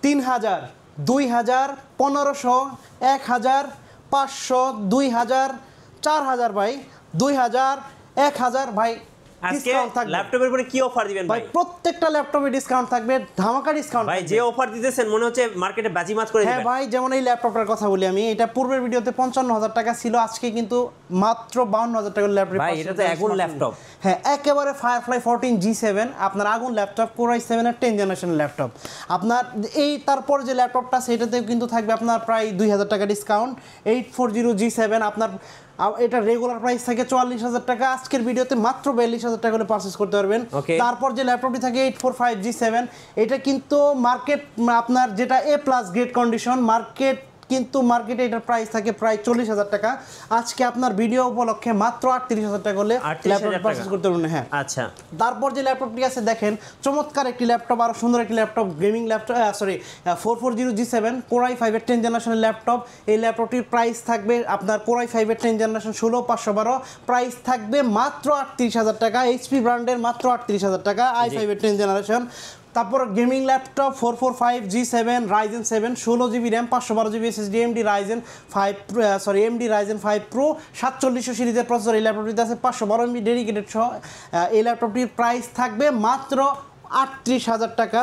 3000 2000 1500 1000 500 2000 4000 ভাই 2000 1000 ভাই আজকে ল্যাপটপের উপরে কি অফার দিবেন ভাই? প্রত্যেকটা ল্যাপটপে ডিসকাউন্ট থাকবে, ধামাকা ডিসকাউন্ট ভাই। যে অফার দিতেছেন মনে হচ্ছে মার্কেটে বাজিমাত করে দিবেন। হ্যাঁ ভাই, যেমন এই ল্যাপটপটার কথা বলি আমি, এটা পূর্বের ভিডিওতে 55000 টাকা ছিল, আজকে কিন্তু মাত্র 52000 টাকার ল্যাপটপ। ভাই এটা তো আগুন ল্যাপটপ। হ্যাঁ, একেবারে ফায়ারফ্লাই 14 G7 আপনার আগুন ল্যাপটপ, Core i7 এর 10 জেনারেশন ল্যাপটপ। আপনার এই তারপর যে ল্যাপটপটা সেটাতেও কিন্তু থাকবে আপনার প্রায় 2000 টাকা ডিসকাউন্ট। 840 G7 আপনার এটা রেগুলার প্রাইস থাকে 44000 টাকা, আজকের ভিডিওতে মাত্র 42000 টাকা হলে পারচেজ করতে পারবেন। তারপর যে ল্যাপটপটি থাকে 845 G7, এটা কিন্তু মার্কেট আপনার যেটা A+ গ্রেড কন্ডিশন, মার্কেটে এটার প্রাইস থাকে প্রায় 40000 টাকা, আজকে আপনার ভিডিও উপলক্ষে মাত্র 38000 টাকা হলে ল্যাপটপ পারচেজ করতে পারবেন। হ্যাঁ আচ্ছা, তারপর যে ল্যাপটপটি আছে দেখেন, চমৎকার একটি ল্যাপটপ, আরো সুন্দর একটি laptop, gaming laptop, 440 G7 Core i5 এর 10 জেনারেশনের ল্যাপটপ। এই ল্যাপটপটির প্রাইস থাকবে আপনার Core i5 এর 10 জেনারেশন 16512, প্রাইস থাকবে মাত্র 38000 টাকা, HP ব্র্যান্ডের মাত্র 38000 টাকা, i5 এর 10 জেনারেশন। তারপর gaming laptop 445 G7 Ryzen 7 16GB RAM 512GB SSD AMD Ryzen 5 Pro 4700 সিরিজের প্রসেসর। এই ল্যাপটপটিতে আছে 512MB ডেডিকেটেড সহ। এই ল্যাপটপটির প্রাইস থাকবে মাত্র 38000 টাকা।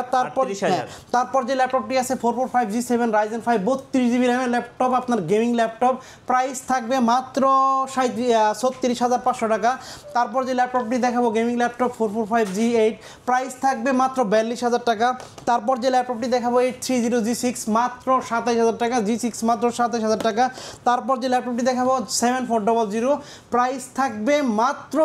তারপর যে ল্যাপটপটি আছে 445 G7 Ryzen 5 32GB RAM এর ল্যাপটপ, আপনার গেমিং ল্যাপটপ, প্রাইস থাকবে মাত্র 36500 টাকা। তারপর যে ল্যাপটপটি দেখাবো গেমিং ল্যাপটপ 445 G8, প্রাইস থাকবে মাত্র 42000 টাকা। তারপর যে ল্যাপটপটি দেখাবো 830 G6 মাত্র 27000 টাকা, G6 মাত্র 27000 টাকা। তারপর যে ল্যাপটপটি দেখাবো 7400, প্রাইস থাকবে মাত্র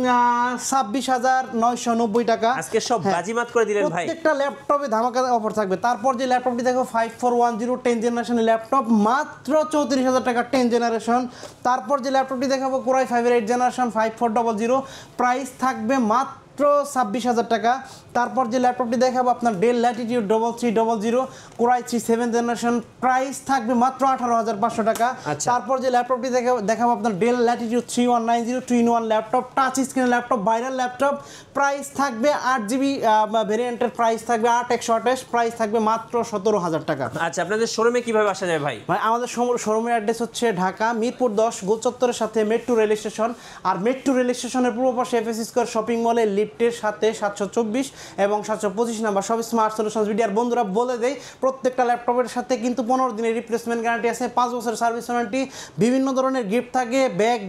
26990 টাকা। আজকে সব বাজিমাত করে দিলেন ভাই, প্রত্যেকটা ল্যাপটপে ধামাকা অফার থাকবে। তারপর যে ল্যাপটপটি দেখো 5410 10 জেনারেশনের ল্যাপটপ, মাত্র 34000 টাকা 10 জেনারেশন। তারপর যে ল্যাপটপটি দেখাবো Core i5 এর 8 জেনারেশন 5400, প্রাইস থাকবে মাত্র 26000 টাকা। তারপর যে ল্যাপটপটি দেখাবো আপনার Dell Latitude 3300 Core i3 7 generation, price থাকবে মাত্র 18500 টাকা। তারপর যে ল্যাপটপটি দেখাবো আপনার Dell Latitude 3190 2-in-1 laptop, touch screen laptop, viral laptop, price থাকবে 8GB ভেরিয়েন্টের, প্রাইস থাকবে 8128, প্রাইস থাকবে মাত্র 17000 টাকা। আচ্ছা, আপনাদের শোরুমে কিভাবে আসা যায় ভাই? আমাদের শোরুমের অ্যাড্রেস হচ্ছে ঢাকা মিরপুর 10 গোল চত্বরের সাথে মেট্রো রেল স্টেশন, আর মেট্রো রেল স্টেশনের পূর্ব পাশে FS স্কয়ার শপিং মলে লিফটের সাথে 724 এবং 725 নাম্বার সব স্মার্ট সলিউশনস ভিডিওর বন্ধুরা বলে দেয়, প্রত্যেকটা ল্যাপটপের সাথে কিন্তু 15 দিনের রিপ্লেসমেন্ট গ্যারান্টি আছে, 5 বছরের সার্ভিস ওয়ারেন্টি, বিভিন্ন ধরনের গিফট থাকে, ব্যাগ,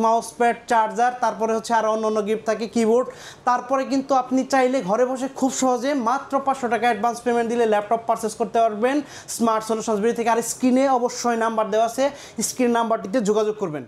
মাউস প্যাড, চার্জার, তারপরে হচ্ছে আরও অন্য গিফট থাকে, কিবোর্ড। তারপরে কিন্তু আপনি চাইলে ঘরে বসে খুব সহজে মাত্র 500 টাকা অ্যাডভান্স পেমেন্ট দিলে ল্যাপটপ পারচেস করতে পারবেন স্মার্ট সলিউশনস ভিডিও থেকে। আর স্ক্রিনে অবশ্যই নাম্বার দেওয়া আছে, স্ক্রিন নাম্বারটিতে যোগাযোগ করবেন।